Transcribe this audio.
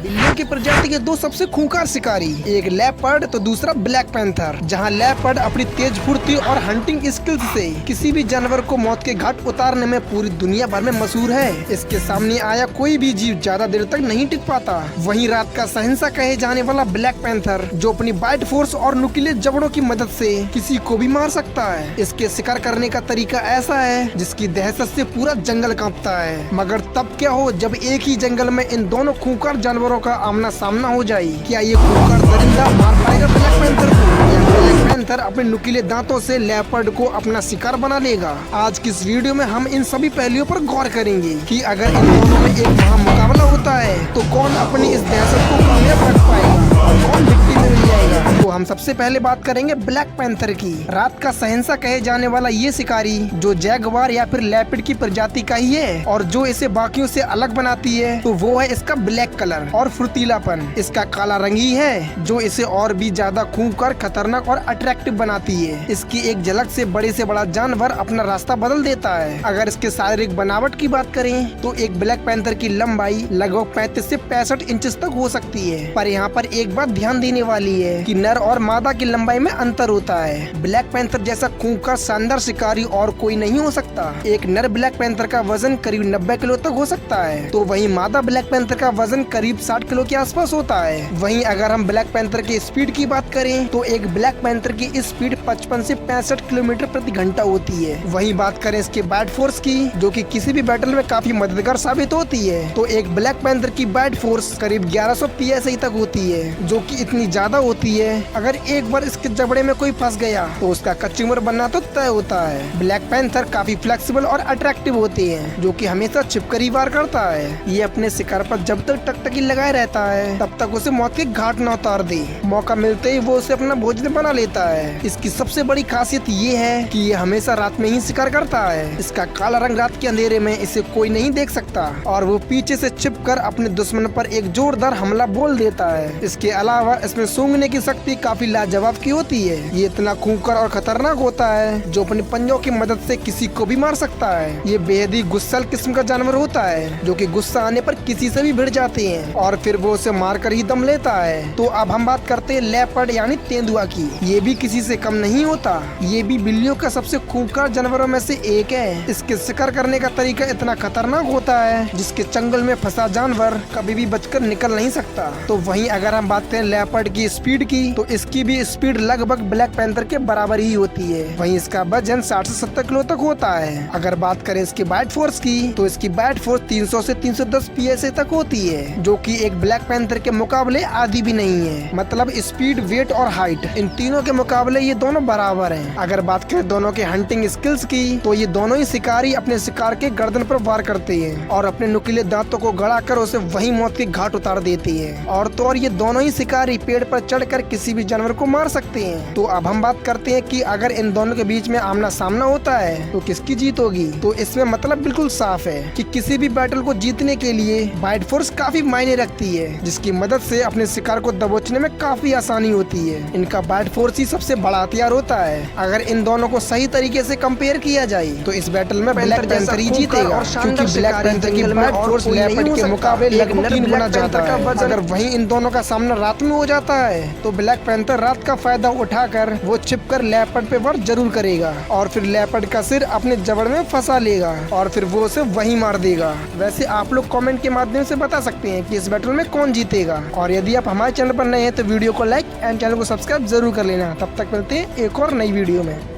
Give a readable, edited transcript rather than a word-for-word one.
बिल्लियों की प्रजाति के दो सबसे खूंखार शिकारी, एक लेपर्ड तो दूसरा ब्लैक पैंथर। जहां लेपर्ड अपनी तेज फुर्ती और हंटिंग स्किल्स से किसी भी जानवर को मौत के घाट उतारने में पूरी दुनिया भर में मशहूर है। इसके सामने आया कोई भी जीव ज्यादा देर तक नहीं टिक पाता। वहीं रात का शहंशाह कहे जाने वाला ब्लैक पैंथर, जो अपनी बाइट फोर्स और नुकीले जबड़ों की मदद से किसी को भी मार सकता है। इसके शिकार करने का तरीका ऐसा है जिसकी दहशत से पूरा जंगल कांपता है। मगर तब क्या हो जब एक ही जंगल में इन दोनों खूंखार जानवरों का आमना सामना हो जाए। क्या ये खूंखार दरिंदा मार पाएगा ब्लैक पैंथर को, या ब्लैक पैंथर अपने नुकीले दांतों से लेपर्ड को अपना शिकार बना लेगा? आज की इस वीडियो में हम इन सभी पहलुओं पर गौर करेंगे कि अगर इन दोनों में एक महामुकाबला होता है तो कौन अपनी इस दहशत को कामयाब रख पाएगा और कौन विक्टिम में मिल जाएगा। तो हम सबसे पहले बात करेंगे ब्लैक पैंथर की। रात का शहंशाह कहे जाने वाला ये शिकारी, जो जैगवार या फिर लेपर्ड की प्रजाति का ही है, और जो इसे बाकियों से अलग बनाती है तो वो है इसका ब्लैक कलर और फुर्तीलापन। इसका काला रंग ही है जो इसे और भी ज्यादा खूंखार, खतरनाक और अट्रैक्टिव बनाती है। इसकी एक झलक से बड़े से बड़ा जानवर अपना रास्ता बदल देता है। अगर इसके शारीरिक बनावट की बात करें तो एक ब्लैक पैंथर की लंबाई लगभग 35 से 65 इंच तक हो सकती है। पर यहाँ पर एक बात ध्यान देने वाली है कि नर और मादा की लंबाई में अंतर होता है। ब्लैक पैंथर जैसा खूंखार शानदार शिकारी और कोई नहीं हो सकता। एक नर ब्लैक पैंथर का वजन करीब 90 किलो तक हो सकता है, तो वहीं मादा ब्लैक पैंथर का वजन करीब 60 किलो के आसपास होता है। वहीं अगर हम ब्लैक पैंथर की स्पीड की बात करें तो एक ब्लैक पैंथर की स्पीड 55 से 65 किलोमीटर प्रति घंटा होती है। वहीं बात करें इसके बाइट फोर्स की, जो कि किसी भी बैटल में काफी मददगार साबित होती है, तो एक ब्लैक पैंथर की बाइट फोर्स करीब 1100 PSI तक होती है, जो कि इतनी ज्यादा होती है अगर एक बार इसके जबड़े में कोई फंस गया तो उसका कचूमर बनना तो तय होता है। ब्लैक पैंथर काफी फ्लेक्सिबल और अट्रैक्टिव होते हैं, जो कि हमेशा छिपकर ही वार करता है। ये अपने शिकार पर जब तक टकटकी लगाए रहता है तब तक उसे मौत के घाट न उतार दे। मौका मिलते ही वो उसे अपना भोजन बना लेता है। इसकी सबसे बड़ी खासियत ये है कि ये हमेशा रात में ही शिकार करता है। इसका काला रंग रात के अंधेरे में इसे कोई नहीं देख सकता और वो पीछे से छिपकर अपने दुश्मन पर एक जोरदार हमला बोल देता है। इसके अलावा इसमें सूंघने की शक्ति काफी लाजवाब की होती है। ये इतना खूंखार और खतरनाक होता है जो अपने पंजों की मदद से किसी को भी मार सकता है। ये बेहद ही गुस्सैल किस्म का जानवर होता है, जो कि गुस्सा आने पर किसी से भी भिड़ जाते हैं और फिर वो उसे मारकर ही दम लेता है। तो अब हम बात करते हैं लेपर्ड यानी तेंदुआ की। ये भी किसी से कम नहीं होता। ये भी बिल्लियों का सबसे खूंखार जानवरों में से एक है। इसके शिकार करने का तरीका इतना खतरनाक होता है जिसके चंगुल में फंसा जानवर कभी भी बचकर निकल नहीं सकता। तो वहीं अगर हम बात करें लेपर्ड की स्पीड की, तो इसकी भी स्पीड लगभग ब्लैक पैंथर के बराबर ही होती है। वहीं इसका वजन 60 से 70 किलो तक होता है। अगर बात करें इसकी बाइट फोर्स की, तो इसकी बाइट फोर्स 300 से 310 PSI तक होती है, जो कि एक ब्लैक पैंथर के मुकाबले आधी भी नहीं है। मतलब स्पीड, वेट और हाइट, इन तीनों के मुकाबले ये दोनों बराबर हैं। अगर बात करें दोनों के हंटिंग स्किल्स की, तो ये दोनों ही शिकारी अपने शिकार के गर्दन पर वार करते हैं और अपने नुकीले दांतों को गड़ाकर उसे वही मौत के घाट उतार देते हैं। और तो और ये दोनों ही शिकारी पेड़ पर चढ़कर किसी भी जानवर को मार सकते हैं। तो अब हम बात करते हैं कि अगर इन दोनों के बीच में आमना सामना होता है तो किसकी जीत होगी। तो इसमें मतलब बिल्कुल साफ है कि किसी भी बैटल को जीतने के लिए बाइट फोर्स काफी मायने रखती है, जिसकी मदद से अपने शिकार को दबोचने में काफी आसानी होती है। इनका बाइट फोर्स ही सबसे बड़ा हथियार होता है। अगर इन दोनों को सही तरीके से कंपेयर किया जाए तो इस बैटल में ब्लैक पैंथर ही जीतेगा, क्योंकि ब्लैक पैंथर की बाइट फोर्स लेपर्ड के मुकाबले लगभग 3 गुना ज्यादा है। अगर वहीं इन दोनों का सामना रात में हो जाता है तो ब्लैक पैंथर रात का फायदा उठाकर वो छिपकर लेपर्ड पे वार जरूर करेगा और फिर लेपर्ड का सिर अपने जबड़ में फंसा लेगा और फिर वो उसे वहीं मार देगा। वैसे आप लोग कमेंट के माध्यम से बता सकते हैं कि इस बैटल में कौन जीतेगा। और यदि आप हमारे चैनल पर नए हैं तो वीडियो को लाइक एंड चैनल को सब्सक्राइब जरूर कर लेना। तब तक मिलते हैं एक और नई वीडियो में।